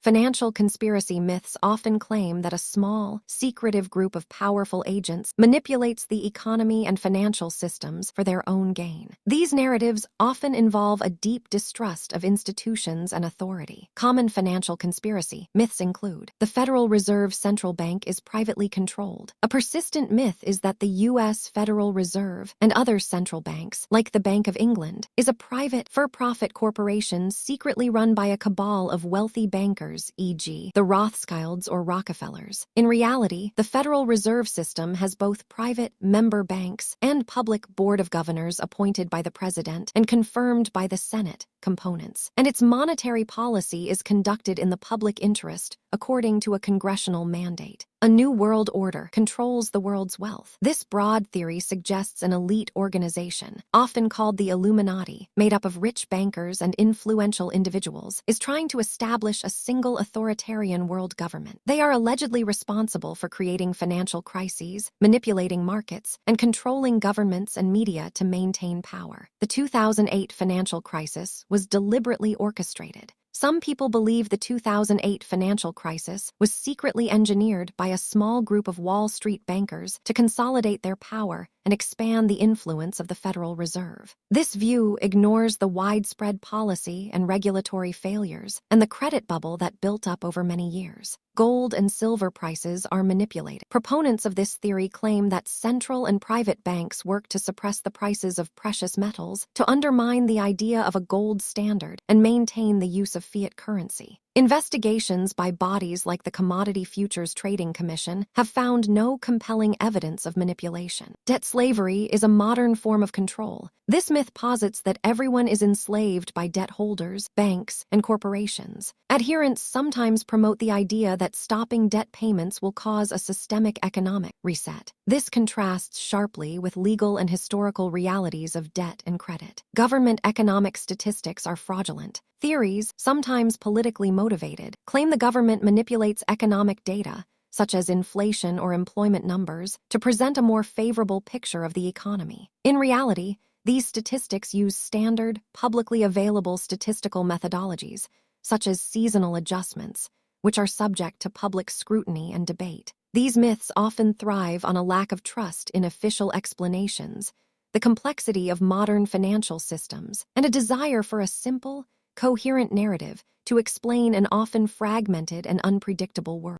Financial conspiracy myths often claim that a small, secretive group of powerful agents manipulates the economy and financial systems for their own gain. These narratives often involve a deep distrust of institutions and authority. Common financial conspiracy myths include: the Federal Reserve Central Bank is privately controlled. A persistent myth is that the U.S. Federal Reserve and other central banks, like the Bank of England, is a private, for-profit corporation secretly run by a cabal of wealthy bankers, e.g., the Rothschilds or Rockefellers. In reality, the Federal Reserve System has both private member banks and public board of governors appointed by the president and confirmed by the Senate components, and its monetary policy is conducted in the public interest according to a congressional mandate. A new world order controls the world's wealth. This broad theory suggests an elite organization, often called the Illuminati, made up of rich bankers and influential individuals, is trying to establish a single authoritarian world government. They are allegedly responsible for creating financial crises, manipulating markets, and controlling governments and media to maintain power. The 2008 financial crisis was deliberately orchestrated. Some people believe the 2008 financial crisis was secretly engineered by a small group of Wall Street bankers to consolidate their power and expand the influence of the Federal Reserve. This view ignores the widespread policy and regulatory failures and the credit bubble that built up over many years. Gold and silver prices are manipulated. Proponents of this theory claim that central and private banks work to suppress the prices of precious metals to undermine the idea of a gold standard and maintain the use of fiat currency. Investigations by bodies like the Commodity Futures Trading Commission have found no compelling evidence of manipulation. Debt slavery is a modern form of control. This myth posits that everyone is enslaved by debt holders, banks, and corporations. Adherents sometimes promote the idea that stopping debt payments will cause a systemic economic reset. This contrasts sharply with legal and historical realities of debt and credit. Government economic statistics are fraudulent. Theories, sometimes politically motivated, claim the government manipulates economic data, such as inflation or employment numbers, to present a more favorable picture of the economy. In reality, these statistics use standard, publicly available statistical methodologies, such as seasonal adjustments, which are subject to public scrutiny and debate. These myths often thrive on a lack of trust in official explanations, the complexity of modern financial systems, and a desire for a simple, coherent narrative to explain an often fragmented and unpredictable world.